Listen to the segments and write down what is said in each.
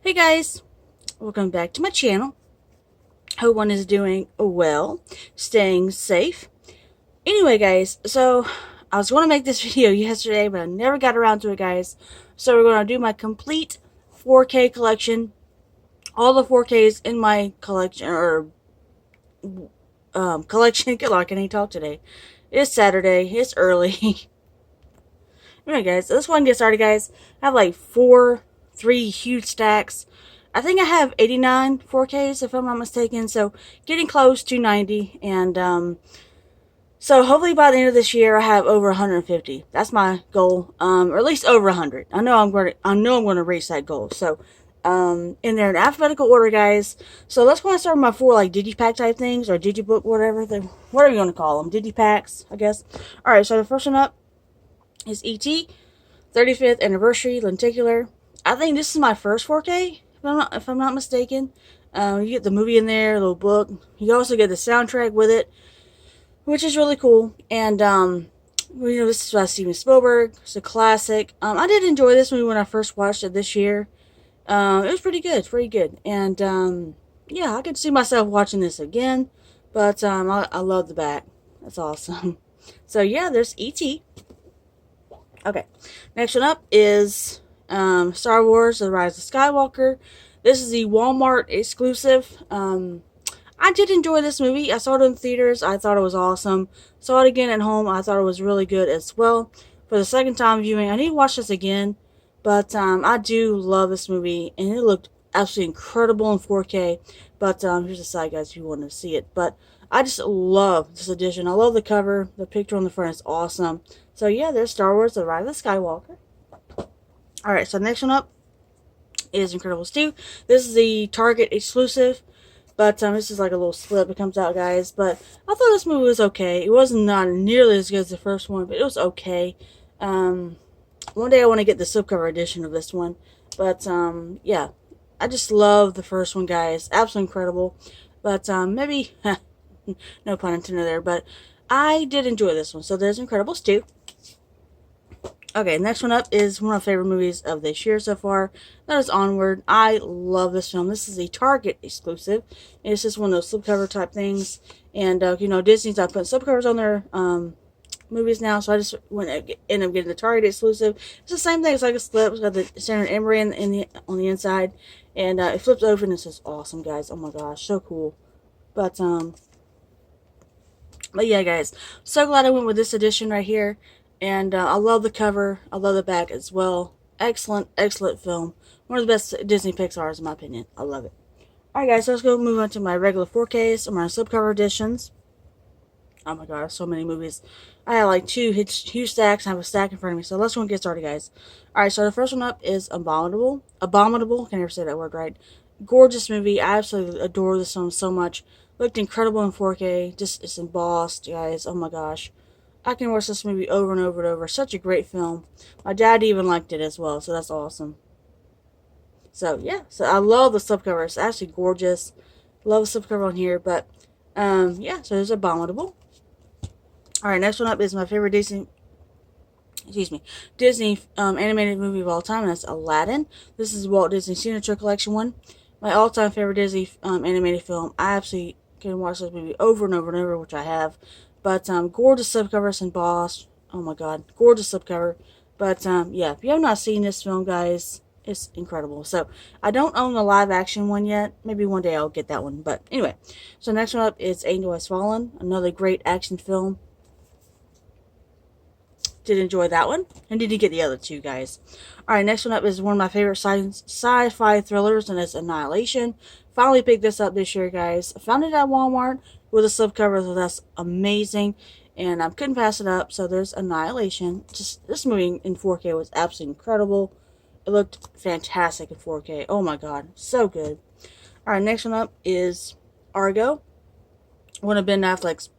Hey guys, welcome back to my channel. Hope one is doing well, staying safe. Anyway guys, so I was going to make this video yesterday, but I never got around to it guys. So we're going to do my complete 4K collection. All the 4Ks in my collection, collection. Good luck, I can't talk today. It's Saturday, it's early. Anyway guys, so let's go ahead and get started guys. I have like three huge stacks. I think I have 89 4Ks if I'm not mistaken, so getting close to 90, and so hopefully by the end of this year I have over 150. That's my goal, or at least over 100. I know I'm going to reach that goal. So in there in alphabetical order, guys. So let's go and start with my four like digipack type things or digibook, whatever you want to call them, digipacks, I guess. All right, so the first one up is E.T. 35th anniversary lenticular. I think this is my first 4K. If I'm not mistaken. You get the movie in there, a little book. You also get the soundtrack with it, which is really cool. And this is by Steven Spielberg. It's a classic. I did enjoy this movie when I first watched it this year. It was pretty good. And yeah, I could see myself watching this again. But I love the back. That's awesome. So yeah, there's E.T. Okay, next one up is Star Wars: The Rise of Skywalker. This is the Walmart exclusive. I did enjoy this movie. I saw it in theaters. I thought it was awesome. Saw it again at home. I thought it was really good as well. For the second time viewing, I need to watch this again. But I do love this movie, and it looked absolutely incredible in 4K. But here's the side, guys, if you want to see it. But I just love this edition. I love the cover. The picture on the front is awesome. So yeah, there's Star Wars: The Rise of Skywalker. Alright, so next one up is Incredibles 2. This is the Target exclusive, but this is like a little slip that comes out, guys. But I thought this movie was okay. It wasn't not nearly as good as the first one, but it was okay. One day I want to get the slipcover edition of this one. But yeah, I just love the first one, guys. Absolutely incredible. But maybe, no pun intended there, but I did enjoy this one. So there's Incredibles 2. Okay, next one up is one of my favorite movies of this year so far. That is Onward. I love this film. This is a Target exclusive. It's just one of those slipcover type things. And, Disney's not putting slipcovers on their movies now, so I just end up getting the Target exclusive. It's the same thing. It's like a slip. It's got the standard emery on the inside. And it flips open. It's just awesome, guys. Oh my gosh, so cool. But yeah, guys. So glad I went with this edition right here. And I love the cover. I love the back as well. Excellent film. One of the best Disney Pixar's in my opinion. I love it. Alright guys, so let's go move on to my regular 4Ks or my slipcover editions. Oh my god, so many movies. I have like two huge stacks. I have a stack in front of me. So let's go and get started, guys. Alright, so the first one up is Abominable. Abominable. Can never say that word right. Gorgeous movie. I absolutely adore this film so much. Looked incredible in 4K. Just, it's embossed, guys. Oh my gosh. I can watch this movie over and over and over. Such a great film. My dad even liked it as well, so that's awesome. So, yeah. So, I love the slipcover. It's actually gorgeous. Love the slipcover on here, but, yeah. So, there's Abominable. Alright, next one up is my favorite Disney animated movie of all time, and that's Aladdin. This is Walt Disney Signature Collection one. My all-time favorite Disney animated film. I absolutely can watch this movie over and over and over, which I have. But gorgeous slipcovers embossed. Oh my god, gorgeous slipcover. But yeah, if you have not seen this film, guys, it's incredible. So I don't own the live action one yet. Maybe one day I'll get that one. But anyway, so next one up is Angel Has Fallen, another great action film. Did enjoy that one, and did get the other two, guys. All right, next one up is one of my favorite sci-fi thrillers, and it's Annihilation. Finally picked this up this year, guys. I found it at Walmart with a slipcover, so that's amazing, and I couldn't pass it up. So there's Annihilation. Just this movie in 4K was absolutely incredible. It looked fantastic in 4K. Oh my god, so good. All right, next one up is Argo. One of Ben Affleck's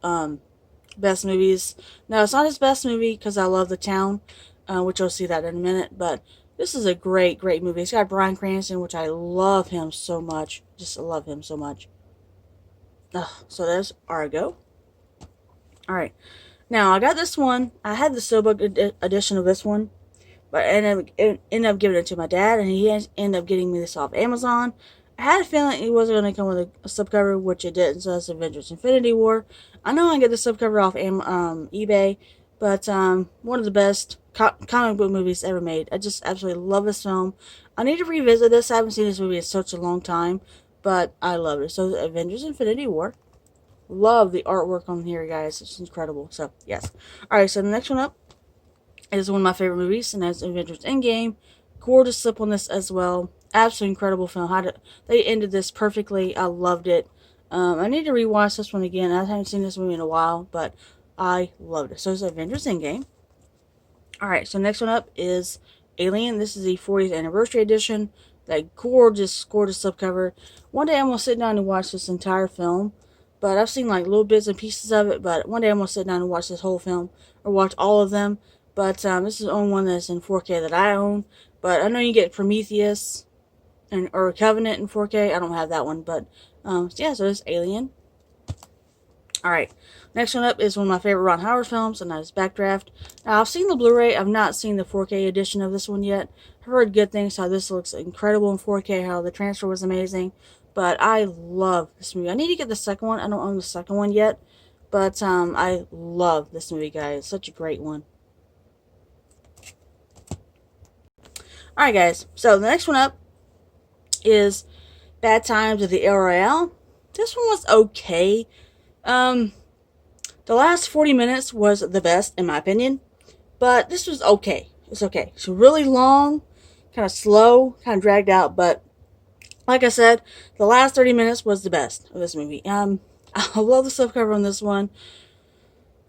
best movies. No, it's not his best movie because I love The Town, which you'll see that in a minute. But this is a great movie. It's got Bryan Cranston, which I love him so much. Just love him so much. So there's Argo. Alright. Now, I got this one. I had the Steelbook edition of this one. but I ended up giving it to my dad, and he ended up getting me this off Amazon. I had a feeling it wasn't going to come with a slipcover, which it didn't, so that's Avengers Infinity War. I know I get the slipcover off eBay, but one of the best comic book movies ever made. I just absolutely love this film. I need to revisit this. I haven't seen this movie in such a long time, but I love it. So, Avengers Infinity War. Love the artwork on here, guys. It's incredible. So, yes. Alright, so the next one up is one of my favorite movies, and that's Avengers Endgame. Gorgeous slip on this as well. Absolutely incredible film. They ended this perfectly. I loved it. I need to rewatch this one again. I haven't seen this movie in a while, but I loved it. So it's Avengers Endgame. Alright, so next one up is Alien. This is the 40th anniversary edition. That gorgeous, gorgeous slipcover. One day I'm going to sit down and watch this entire film. But I've seen like little bits and pieces of it. But one day I'm going to sit down and watch this whole film. Or watch all of them. But this is the only one that's in 4K that I own. But I know you get Prometheus or Covenant in 4K. I don't have that one. But yeah, so it's Alien. Alright, next one up is one of my favorite Ron Howard films, and that is Backdraft. Now, I've seen the Blu-ray. I've not seen the 4K edition of this one yet. I've heard good things, how this looks incredible in 4K, how the transfer was amazing. But I love this movie. I need to get the second one. I don't own the second one yet. But I love this movie, guys. Such a great one. Alright, guys. So, the next one up is Bad Times at the El Royale. This one was okay. The last 40 minutes was the best, in my opinion. But this was okay. It's okay. It's really long, kind of slow, kind of dragged out. But, like I said, the last 30 minutes was the best of this movie. I love the slipcover on this one.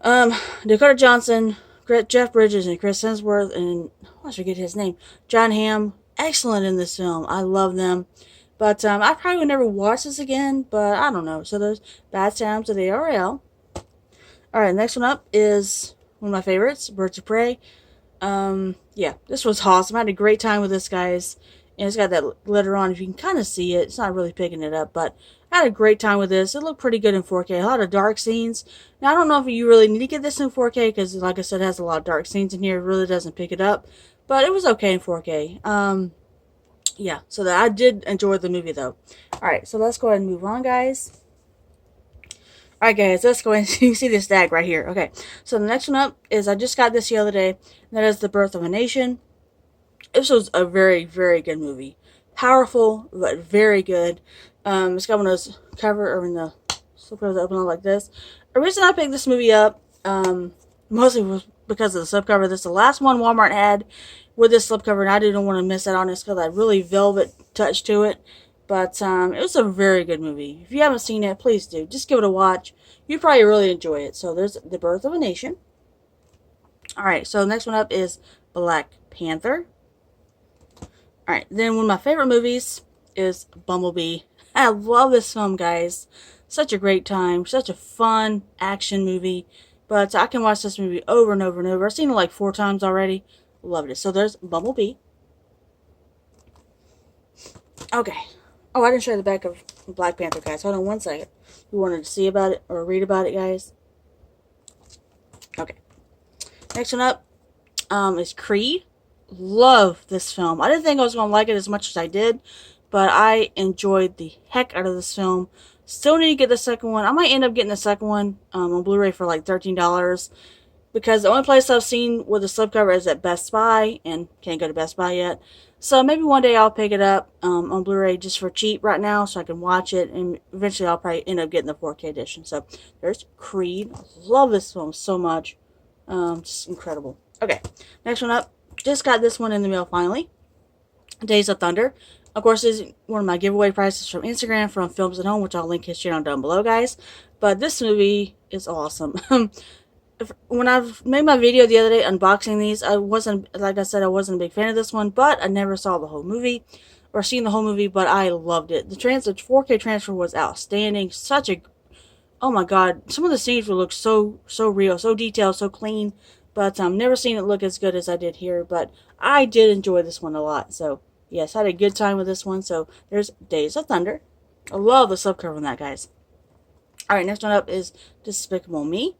Dakota Johnson, Jeff Bridges, and Chris Hemsworth, and I forget his name, John Hamm, excellent in this film. I love them. But I probably would never watch this again, but I don't know. So there's Bad Times at the RL. Alright, next one up is one of my favorites, Birds of Prey. Yeah, this was awesome. I had a great time with this, guys. And it's got that glitter on. If you can kind of see it, it's not really picking it up, but I had a great time with this. It looked pretty good in 4K. A lot of dark scenes. Now, I don't know if you really need to get this in 4K, because, like I said, it has a lot of dark scenes in here. It really doesn't pick it up. But it was okay in 4K. Yeah, so I did enjoy the movie, though. Alright, so let's go ahead and move on, guys. Alright, guys, let's go ahead and you see this tag right here. Okay, so the next one up is, I just got this the other day, and that is The Birth of a Nation. This was a very, very good movie. Powerful, but very good. It's got one of those the slipcovers that open up like this. The reason I picked this movie up, mostly was because of the slipcover. This is the last one Walmart had with this slipcover, and I didn't want to miss out on this because that really velvet touch to it. But it was a very good movie. If you haven't seen it, please do. Just give it a watch. You'd probably really enjoy it. So there's The Birth of a Nation. Alright, so the next one up is Black Panther. Alright, then one of my favorite movies is Bumblebee. I love this film, guys. Such a great time. Such a fun action movie. But I can watch this movie over and over and over. I've seen it like 4 times already. Loved it. So there's Bumblebee. Okay. Oh, I didn't show you the back of Black Panther, guys. Hold on one second. You wanted to see about it or read about it, guys? Okay. Next one up is Creed. Love this film. I didn't think I was going to like it as much as I did, but I enjoyed the heck out of this film. Still need to get the second one. I might end up getting the second one on Blu-ray for like $13, because the only place I've seen with the slipcover is at Best Buy, and can't go to Best Buy yet. So maybe one day I'll pick it up on Blu-ray just for cheap right now, so I can watch it, and eventually I'll probably end up getting the 4K edition. So there's Creed. Love this film so much. Just incredible. Okay, next one up. Just got this one in the mail finally. Days of Thunder. Of course, this is one of my giveaway prizes from Instagram from Films at Home, which I'll link his channel down below, guys. But this movie is awesome. When I've made my video the other day unboxing these, like I said, I wasn't a big fan of this one, but I never saw the whole movie or seen the whole movie, but I loved it. The 4K transfer was outstanding. Oh my god, some of the scenes would look so real, so detailed, so clean. But I've never seen it look as good as I did here. But I did enjoy this one a lot. So, yes, I had a good time with this one. So, there's Days of Thunder. I love the subcover on that, guys. Alright, next one up is Despicable Me.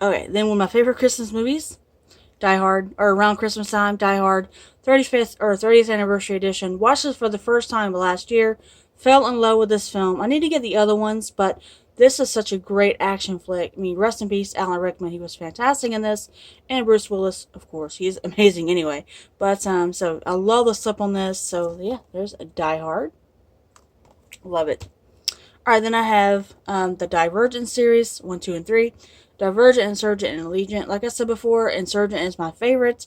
Okay, then one of my favorite Christmas movies, Die Hard, or around Christmas time, Die Hard, 35th or 30th anniversary edition. Watched this for the first time last year. Fell in love with this film. I need to get the other ones, but this is such a great action flick. I mean, rest in peace, Alan Rickman. He was fantastic in this, and Bruce Willis, of course. He's amazing anyway. But so I love the slip on this. So yeah, there's a Die Hard. Love it. Alright, then I have the Divergent series, 1, 2, and 3. Divergent, Insurgent, and Allegiant. Like I said before, Insurgent is my favorite,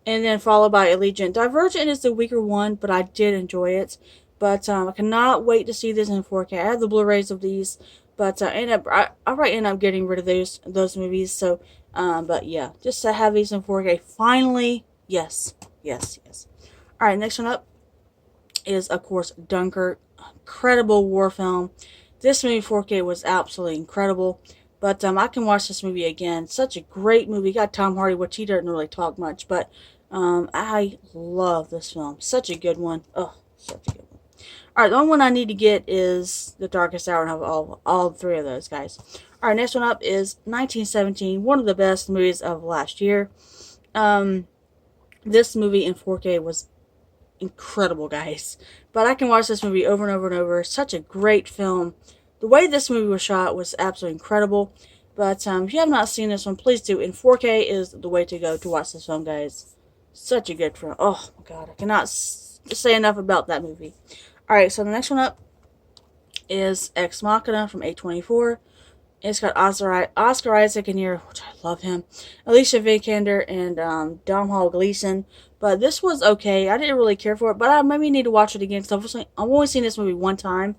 and then followed by Allegiant. Divergent is the weaker one, but I did enjoy it. But I cannot wait to see this in 4K. I have the Blu-rays of these, but I probably end up getting rid of those movies. So, but yeah, just to have these in 4K. Finally, yes, yes, yes. Alright, next one up is, of course, Dunkirk. Incredible war film. This movie 4K was absolutely incredible. But I can watch this movie again. Such a great movie. Got Tom Hardy, which he doesn't really talk much, but I love this film. Such a good one. Oh, such a good one. Alright, the only one I need to get is The Darkest Hour, and have all three of those, guys. Alright, next one up is 1917. One of the best movies of last year. This movie in 4K was incredible, guys. But I can watch this movie over and over and over. Such a great film. The way this movie was shot was absolutely incredible. But if you have not seen this one, please do. And 4K is the way to go to watch this film, guys. Such a good film. Oh, my God. I cannot say enough about that movie. Alright, so the next one up is Ex Machina from A24. It's got Oscar Isaac in here, which I love him. Alicia Vikander and Domhnall Gleeson. But this was okay. I didn't really care for it, but I maybe need to watch it again because I've only seen this movie one time.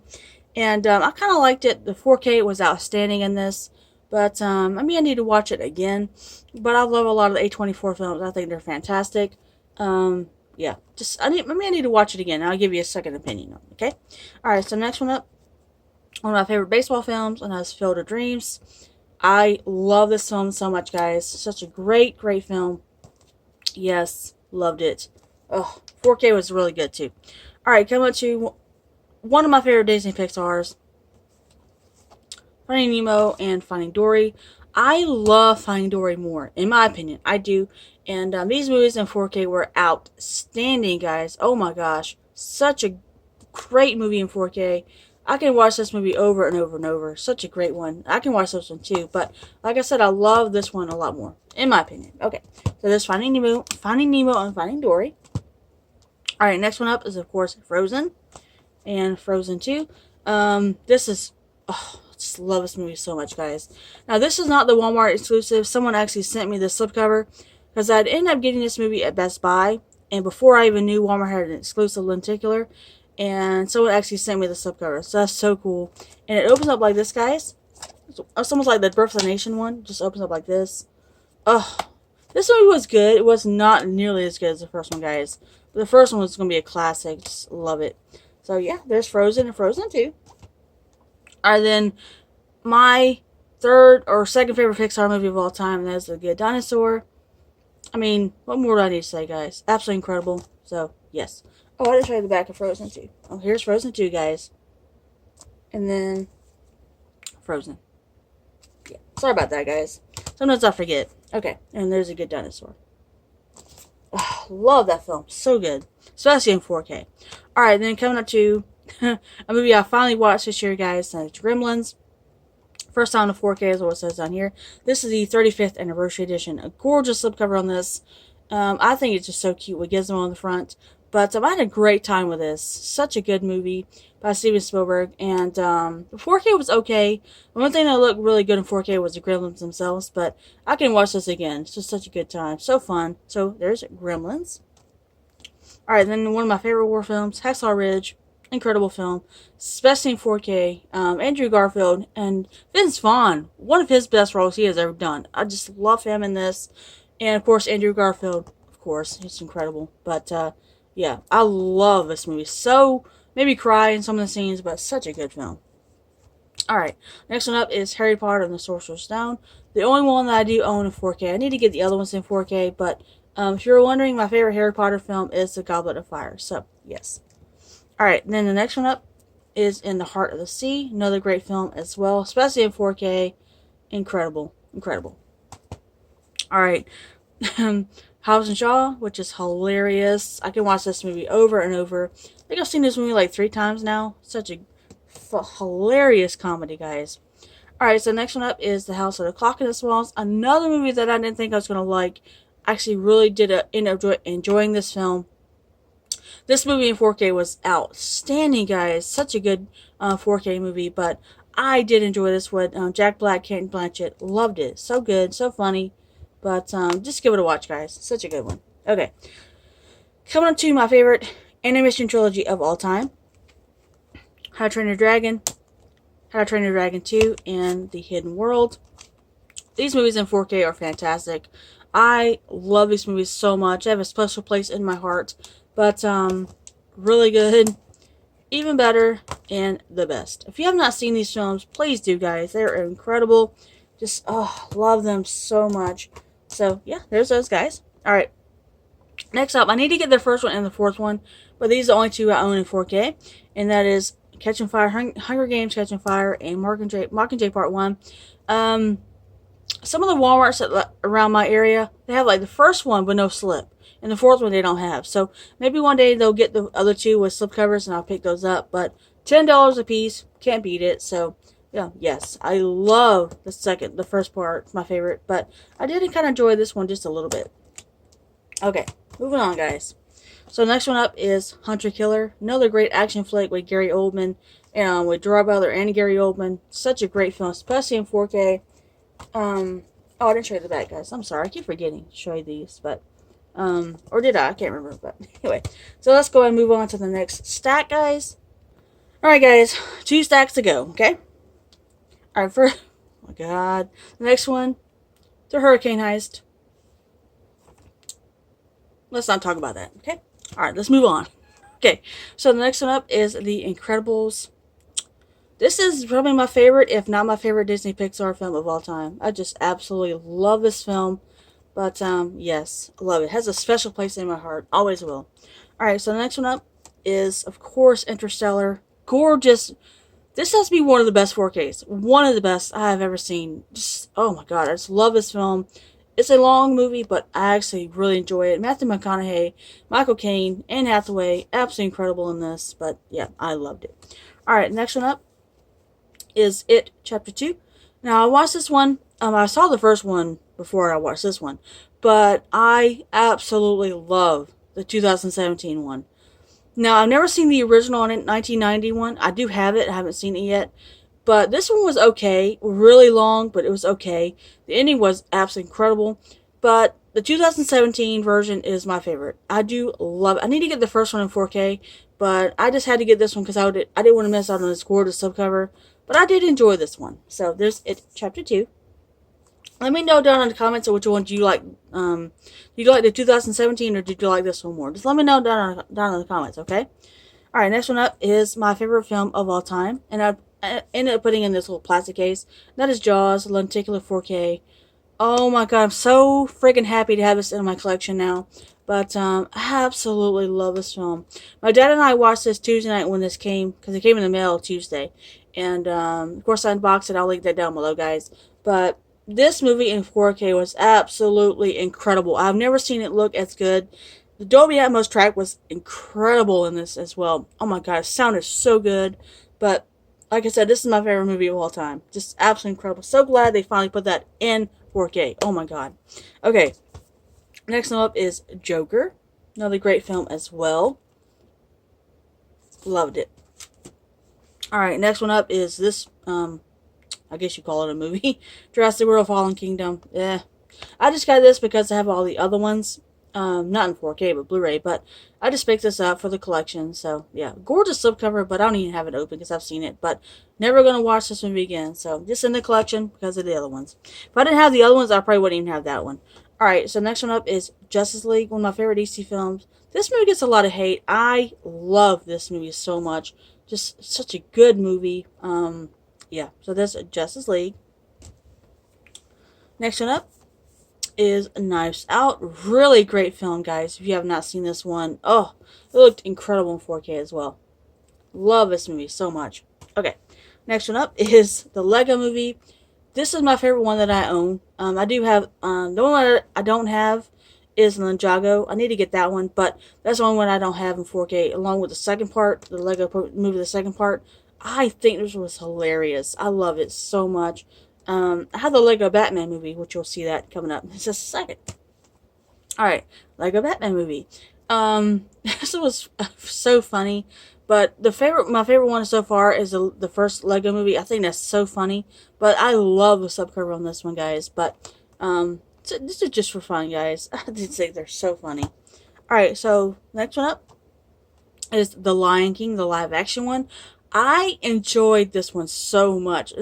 And I kind of liked it. The 4K was outstanding in this. But I need to watch it again. But I love a lot of the A24 films. I think they're fantastic. Yeah. I need to watch it again. I'll give you a second opinion on it, okay? Alright, so next one up. One of my favorite baseball films, and that's Field of Dreams. I love this film so much, guys. Such a great, great film. Yes, loved it. Oh, 4K was really good, too. Alright, coming up to one of my favorite Disney Pixars. Finding Nemo and Finding Dory. I love Finding Dory more, in my opinion. I do. And these movies in 4K were outstanding, guys. Oh my gosh. Such a great movie in 4K. I can watch this movie over and over and over. Such a great one. I can watch this one too. But like I said, I love this one a lot more, in my opinion. Okay. So there's Finding Nemo, and Finding Dory. Alright, next one up is, of course, Frozen. And Frozen 2. This is... Oh, I just love this movie so much, guys. Now, this is not the Walmart exclusive. Someone actually sent me the slipcover. Because I'd end up getting this movie at Best Buy. And before I even knew Walmart had an exclusive lenticular. And someone actually sent me the slipcover. So that's so cool. And it opens up like this, guys. It's almost like the Birth of the Nation one. It just opens up like this. Oh, this movie was good. It was not nearly as good as the first one, guys. But the first one was going to be a classic. Just love it. So yeah, there's Frozen and Frozen 2. Alright, then my third or second favorite Pixar movie of all time, and that's The Good Dinosaur. I mean, what more do I need to say, guys? Absolutely incredible. So, yes. Oh, I didn't show you the back of Frozen 2. Oh, here's Frozen 2, guys. And then Frozen. Yeah. Sorry about that, guys. Sometimes I forget. Okay. And there's A Good Dinosaur. Oh, love that film. So good. Especially in 4K. Alright, then coming up to a movie I finally watched this year, guys. And it's Gremlins. First time in 4K is what it says down here. This is the 35th anniversary edition. A gorgeous slipcover on this. I think it's just so cute with Gizmo on the front. But I had a great time with this. Such a good movie by Steven Spielberg. And the 4K was okay. The one thing that looked really good in 4K was the Gremlins themselves. But I can watch this again. It's just such a good time. So fun. So there's Gremlins. Alright, then one of my favorite war films, Hacksaw Ridge. Incredible film. Especially in 4K. Andrew Garfield and Vince Vaughn. One of his best roles he has ever done. I just love him in this. And of course, Andrew Garfield. Of course. He's incredible. But, yeah, I love this movie. So, maybe cry in some of the scenes, but such a good film. Alright, next one up is Harry Potter and the Sorcerer's Stone. The only one that I do own in 4K. I need to get the other ones in 4K, but if you're wondering, my favorite Harry Potter film is The Goblet of Fire. So, yes. Alright, then the next one up is In the Heart of the Sea. Another great film as well, especially in 4K. Incredible. Incredible. Alright. Hobbs and Shaw, which is hilarious. I can watch this movie over and over. I think I've seen this movie like 3 times now. Such a hilarious comedy, guys. Alright, so next one up is The House of the Clock in the Walls. Another movie that I didn't think I was going to like. Actually really did end up enjoying this film. This movie in 4K was outstanding, guys. Such a good 4K movie, but I did enjoy this one. Jack Black, Kate Blanchett, loved it. So good, so funny. But just give it a watch, guys. Such a good one. Okay. Coming up to my favorite animation trilogy of all time. How to Train Your Dragon, How to Train Your Dragon 2, and The Hidden World. These movies in 4K are fantastic. I love these movies so much. I have a special place in my heart. But, really good, even better, and the best. If you have not seen these films, please do, guys. They're incredible. Just, love them so much. So, yeah, there's those, guys. Alright. Next up, I need to get the first one and the fourth one, but these are the only two I own in 4K. And that is Catching Fire, Hunger Games, Catching Fire, and Mockingjay Part 1. Some of the Walmarts around my area, they have, like, the first one with no slip. And the fourth one they don't have. So maybe one day they'll get the other two with slipcovers and I'll pick those up. But $10 a piece. Can't beat it. So, yeah, yes. I love the first part. It's my favorite. But I did kind of enjoy this one just a little bit. Okay, moving on, guys. So next one up is Hunter Killer. Another great action flick with Gary Oldman. And with Gerard Butler and Gary Oldman. Such a great film, especially in 4K. Oh, I didn't show you the back, guys. I'm sorry. I keep forgetting to show you these. But or did I? I can't remember, but anyway. So let's go ahead and move on to the next stack, guys. Alright, guys. 2 stacks to go, okay? Alright, first, oh my god. The next one, the Hurricane Heist. Let's not talk about that, okay? Alright, let's move on. Okay, so the next one up is The Incredibles. This is probably my favorite, if not my favorite Disney Pixar film of all time. I just absolutely love this film. But, yes, I love it. It has a special place in my heart. Always will. Alright, so the next one up is, of course, Interstellar. Gorgeous. This has to be one of the best 4Ks. One of the best I have ever seen. Just, oh my god, I just love this film. It's a long movie, but I actually really enjoy it. Matthew McConaughey, Michael Caine, Anne Hathaway, absolutely incredible in this. But, yeah, I loved it. Alright, next one up is It, Chapter 2. Now, I watched this one. I saw the first one before I watched this one. But I absolutely love the 2017 one. Now, I've never seen the original 1990 one. I do have it. I haven't seen it yet. But this one was okay. Really long, but it was okay. The ending was absolutely incredible. But the 2017 version is my favorite. I do love it. I need to get the first one in 4K. But I just had to get this one because I didn't want to miss out on this gorgeous subcover. But I did enjoy this one. So, there's It, Chapter 2. Let me know down in the comments which one do you like. Did you like the 2017 or did you like this one more? Just let me know down in the comments, okay? Alright, next one up is my favorite film of all time. And I ended up putting in this little plastic case. That is Jaws, Lenticular 4K. Oh my god, I'm so freaking happy to have this in my collection now. But, I absolutely love this film. My dad and I watched this Tuesday night when this came, because it came in the mail Tuesday. And, of course, I unboxed it. I'll link that down below, guys. But this movie in 4K was absolutely incredible. I've never seen it look as good. The Dolby Atmos track was incredible in this as well. Oh my god, it sounded so good. But, like I said, this is my favorite movie of all time. Just absolutely incredible. So glad they finally put that in 4K. Oh my god. Okay. Next one up is Joker. Another great film as well. Loved it. Alright, next one up is this, I guess you call it a movie. Jurassic World Fallen Kingdom. Yeah. I just got this because I have all the other ones. Not in 4K, but Blu-ray. But I just picked this up for the collection. So, yeah. Gorgeous slipcover, but I don't even have it open because I've seen it. But never going to watch this movie again. So, just in the collection because of the other ones. If I didn't have the other ones, I probably wouldn't even have that one. Alright, so next one up is Justice League. One of my favorite DC films. This movie gets a lot of hate. I love this movie so much. Just such a good movie. Yeah, so there's Justice League. Next one up is Knives Out. Really great film, guys. If you have not seen this one, oh, it looked incredible in 4K as well. Love this movie so much. Okay, next one up is the Lego Movie. This is my favorite one that I own. I do have the one that I don't have is Ninjago. I need to get that one, but that's the only one I don't have in 4K. Along with the second part, the Lego movie, the second part. I think this was hilarious. I love it so much. I have the Lego Batman movie, which you'll see that coming up in just a second. All right, Lego Batman movie. This was so funny, but my favorite one so far is the first Lego movie. I think that's so funny, but I love the subcover on this one, guys. But this is just for fun, guys. I just think they're so funny. All right, so next one up is The Lion King, the live action one. I enjoyed this one so much,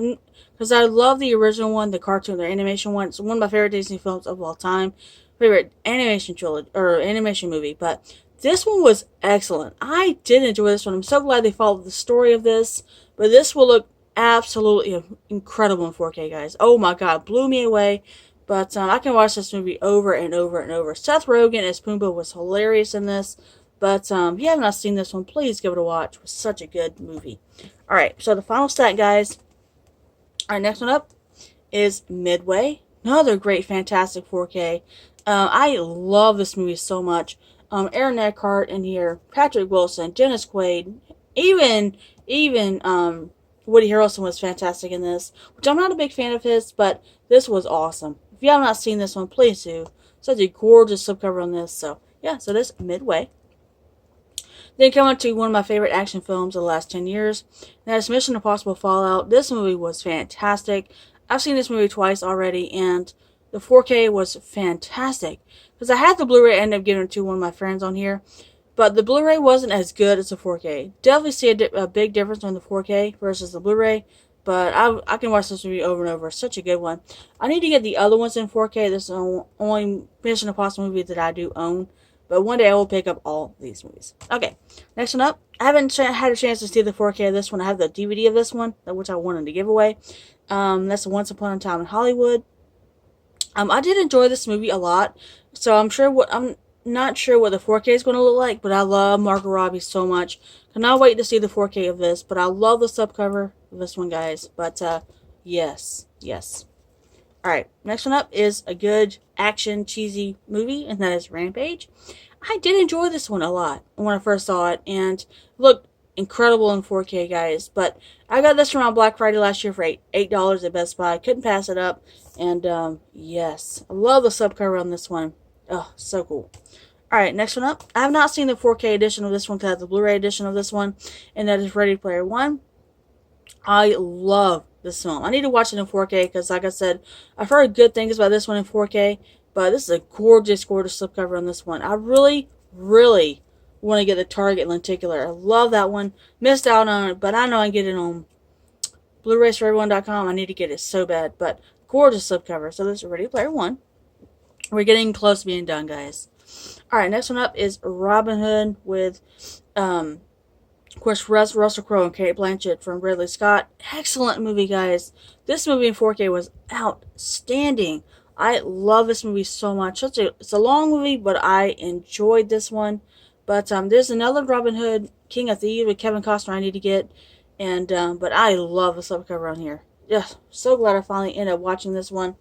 because I love the original one, the cartoon, the animation one. It's one of my favorite Disney films of all time. Favorite animation trilogy or animation movie, but this one was excellent. I did enjoy this one. I'm so glad they followed the story of this, but this will look absolutely incredible in 4K, guys. Oh my god, blew me away. But I can watch this movie over and over and over. Seth Rogen as Pumbaa was hilarious in this. But if you have not seen this one, please give it a watch. It was such a good movie. Alright, so the final stat, guys. Alright, next one up is Midway. Another great, fantastic 4K. I love this movie so much. Aaron Eckhart in here, Patrick Wilson, Dennis Quaid, even Woody Harrelson was fantastic in this, which I'm not a big fan of his, but this was awesome. If you have not seen this one, please do. Such a gorgeous subcover on this. So yeah, so this Midway. Then coming to one of my favorite action films of the last 10 years, and that is Mission Impossible Fallout. This movie was fantastic. I've seen this movie twice already, and the 4K was fantastic. Because I had the Blu-ray, I ended up giving it to one of my friends on here. But the Blu-ray wasn't as good as the 4K. Definitely see a big difference on the 4K versus the Blu-ray. But I can watch this movie over and over. Such a good one. I need to get the other ones in 4K. This is the only Mission Impossible movie that I do own. But one day I will pick up all these movies. Okay, next one up. I haven't had a chance to see the 4K of this one. I have the DVD of this one, which I wanted to give away. That's Once Upon a Time in Hollywood. I did enjoy this movie a lot. So I'm not sure what the 4K is going to look like, but I love Margot Robbie so much. Cannot wait to see the 4K of this, but I love the subcover of this one, guys. But yes. Alright, next one up is a good action cheesy movie, and that is Rampage. I did enjoy this one a lot when I first saw it, and it looked incredible in 4K, guys. But I got this around Black Friday last year for $8 at Best Buy. Couldn't pass it up. And yes, I love the subcover on this one. Oh, so cool. Alright, next one up. I have not seen the 4K edition of this one because I have the Blu-ray edition of this one, and that is Ready Player One. I love this film. I need to watch it in 4K because, like I said, I've heard good things about this one in 4K, but this is a gorgeous, gorgeous slipcover on this one. I really, really want to get the Target lenticular. I love that one. Missed out on it, but I know I can get it on BluRaysForEveryone.com. I need to get it so bad, but gorgeous slipcover. So this is Ready Player One. We're getting close to being done, guys. Alright, next one up is Robin Hood with, of course, Russell Crowe and Kate Blanchett from Ridley Scott. Excellent movie, guys. This movie in 4K was outstanding. I love this movie so much. It's a long movie, but I enjoyed this one. But there's another Robin Hood, King of Thieves with Kevin Costner I need to get. And but I love the subcover on here. Yeah, so glad I finally ended up watching this one.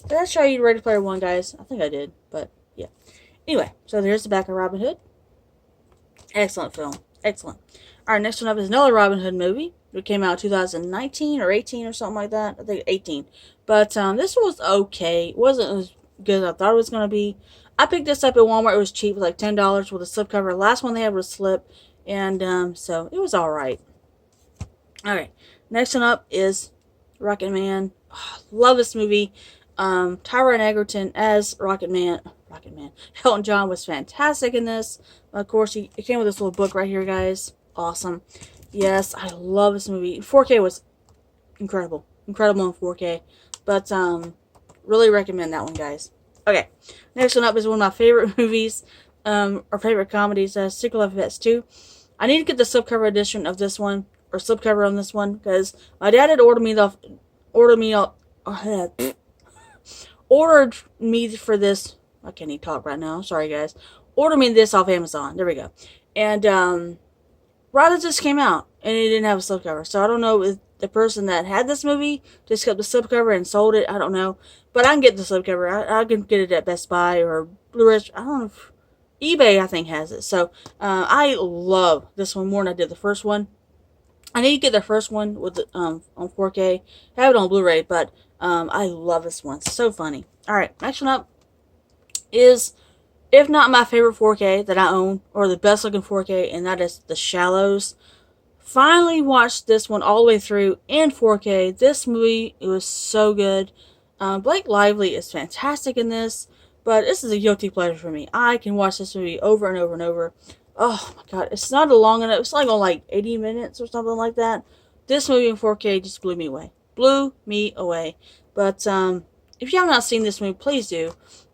Did I show you Ready Player One, guys? I think I did, but yeah. Anyway, so there's the back of Robin Hood. Excellent film. Excellent. Alright, next one up is another Robin Hood movie. It came out in 2019 or 18 or something like that. I think 18. But this was okay. It wasn't as good as I thought it was going to be. I picked this up at Walmart. It was cheap. It was like $10 with a slipcover. The last one they had was slip. And so it was alright. Alright, next one up is Rocket Man. Oh, love this movie. Tyrone Egerton as Rocket Man. Elton John was fantastic in this. Of course, it came with this little book right here, guys. Awesome. Yes, I love this movie. 4K was incredible. Incredible in 4K. But, really recommend that one, guys. Okay. Next one up is one of my favorite movies, or favorite comedies, Secret Life of Pets 2. I need to get the slipcover edition of this one, or slipcover on this one, because my dad had ordered me for this. I can't even talk right now. Sorry, guys. Ordered me this off Amazon. There we go. And right as this came out, and it didn't have a slipcover, so I don't know if the person that had this movie just kept the slipcover and sold it. I don't know. But I can get the slipcover. I can get it at Best Buy or Blu-ray. I don't know if eBay, I think, has it. So I love this one more than I did the first one. I need to get the first one with the, on 4K. I have it on Blu-ray, but I love this one. It's so funny. Alright, next one up is, if not my favorite 4K that I own, or the best looking 4K, and that is The Shallows. Finally watched this one all the way through in 4K. This movie, it was so good. Blake Lively is fantastic in this, but this is a guilty pleasure for me. I can watch this movie over and over and over. Oh my god, it's not long enough. It's like on like 80 minutes or something like that. This movie in 4K just blew me away. Blew me away. But if you have not seen this movie, please do.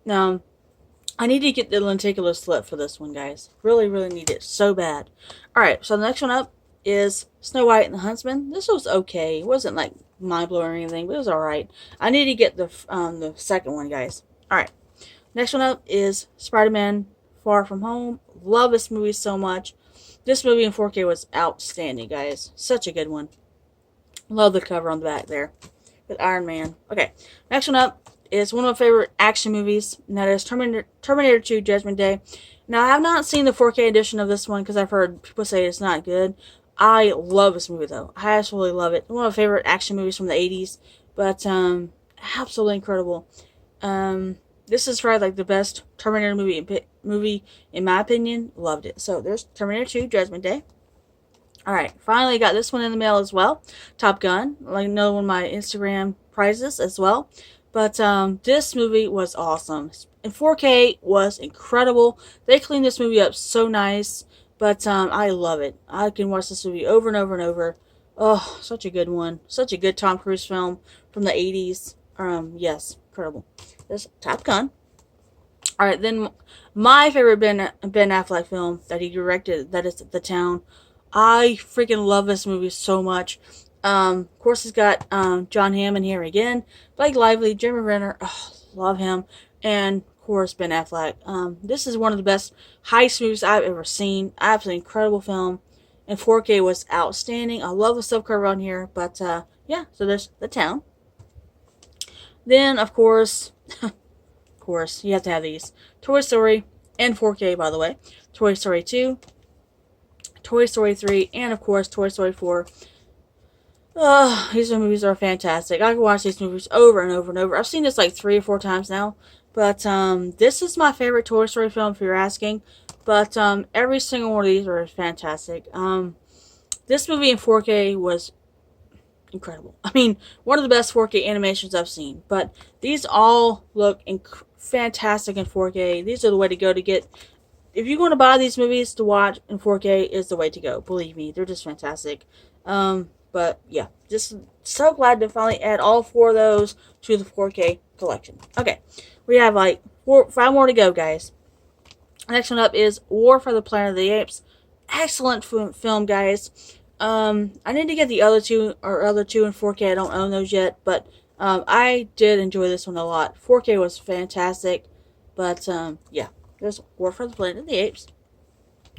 I need to get the lenticular slit for this one, guys. Really, really need it so bad. Alright, so the next one up is Snow White and the Huntsman. This was okay. It wasn't like mind-blowing or anything, but it was alright. I need to get the second one, guys. Alright, next one up is Spider-Man Far From Home. Love this movie so much. This movie in 4K was outstanding, guys. Such a good one. Love the cover on the back there with Iron Man. Okay, next one up is one of my favorite action movies, and that is Terminator 2 Judgment Day. Now, I have not seen the 4K edition of this one because I've heard people say it's not good. I love this movie, though. I absolutely love it. One of my favorite action movies from the 80s, but absolutely incredible. This is probably like the best Terminator movie in my opinion. Loved it. So there's Terminator 2 Judgment Day. Alright, finally got this one in the mail as well. Top Gun, like another one of my Instagram prizes as well. But this movie was awesome. And 4K was incredible. They cleaned this movie up so nice. But I love it. I can watch this movie over and over and over. Oh, such a good one. Such a good Tom Cruise film from the 80s. Yes, incredible. This Top Gun. Alright, then my favorite Ben Affleck film that he directed, that is The Town. I freaking love this movie so much. Of course, it's got John Hamm in here again. Blake Lively, Jeremy Renner, oh, love him. And, of course, Ben Affleck. This is one of the best heist movies I've ever seen. Absolutely incredible film. And 4K was outstanding. I love the subcover on here. But, yeah, so there's The Town. Then, of course, you have to have these. Toy Story, and 4K, by the way. Toy Story 2, Toy Story 3, and, of course, Toy Story 4. These movies are fantastic. I can watch these movies over and over and over. I've seen this like 3 or 4 times now. But this is my favorite Toy Story film, if you're asking. But every single one of these are fantastic. This movie in 4K was incredible. I mean, one of the best 4K animations I've seen. But these all look fantastic in 4K. These are the way to go to get... If you're going to buy these movies to watch in 4K, is the way to go. Believe me, they're just fantastic. But, yeah, just so glad to finally add all 4 of those to the 4K collection. Okay, we have like 5 more to go, guys. Next one up is War for the Planet of the Apes. Excellent film, guys. I need to get the other two in 4K. I don't own those yet, but I did enjoy this one a lot. 4K was fantastic, but yeah, there's War for the Planet of the Apes.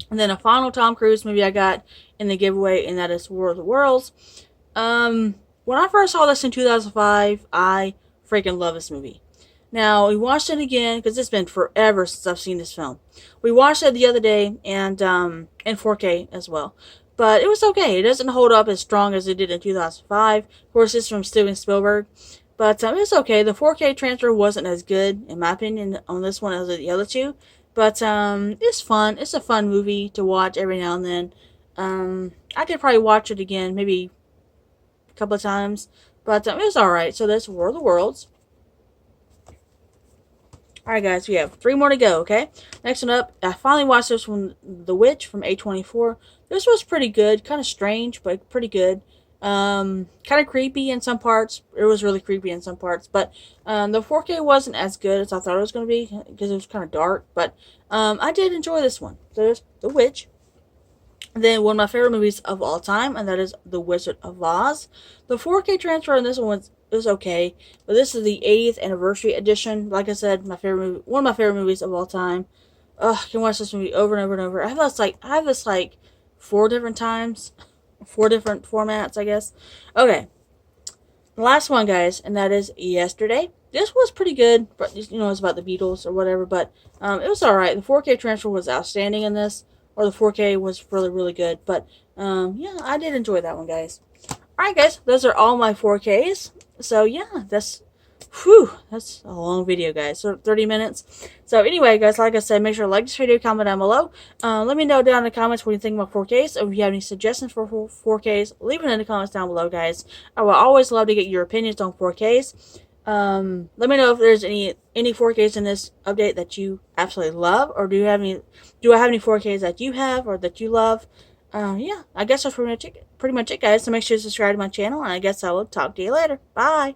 And then a final Tom Cruise movie I got in the giveaway, and that is War of the Worlds. When I first saw this in 2005, I freaking love this movie. Now, we watched it again, because it's been forever since I've seen this film. We watched it the other day, and in 4K as well. But it was okay. It doesn't hold up as strong as it did in 2005. Of course, it's from Steven Spielberg. But it's okay. The 4K transfer wasn't as good, in my opinion, on this one as the other two. But it's fun. It's a fun movie to watch every now and then. I could probably watch it again, maybe a couple of times. But it was alright. So that's War of the Worlds. Alright, guys. We have 3 more to go, okay? Next one up, I finally watched this one, The Witch from A24. This was pretty good. Kind of strange, but pretty good. Kind of creepy in some parts. It was really creepy in some parts. But the 4K wasn't as good as I thought it was going to be, because it was kind of dark. But I did enjoy this one. There's The Witch. And then one of my favorite movies of all time, and that is The Wizard of Oz. The 4K transfer on this one was okay, but this is the 80th anniversary edition. Like I said, my favorite movie, one of my favorite movies of all time. I can watch this movie over and over and over. I have this like 4 different times. 4 different formats, I guess. Okay, last one, guys, and that is yesterday. This was pretty good, but it's about the Beatles or whatever. But it was all right. The 4K transfer was outstanding in this, or the 4K was really really good. But yeah, I did enjoy that one, guys. All right, guys, those are all my 4Ks. So yeah, that's a long video, guys. So 30 minutes. So anyway, guys, like I said, make sure to like this video, comment down below. Let me know down in the comments what you think about 4Ks. If you have any suggestions for 4Ks, leave it in the comments down below, guys. I will always love to get your opinions on 4Ks. Let me know if there's any 4Ks in this update that you absolutely love, or do I have any 4Ks that you have or that you love? Yeah, I guess that's pretty much it, guys. So make sure to subscribe to my channel, and I guess I will talk to you later. Bye.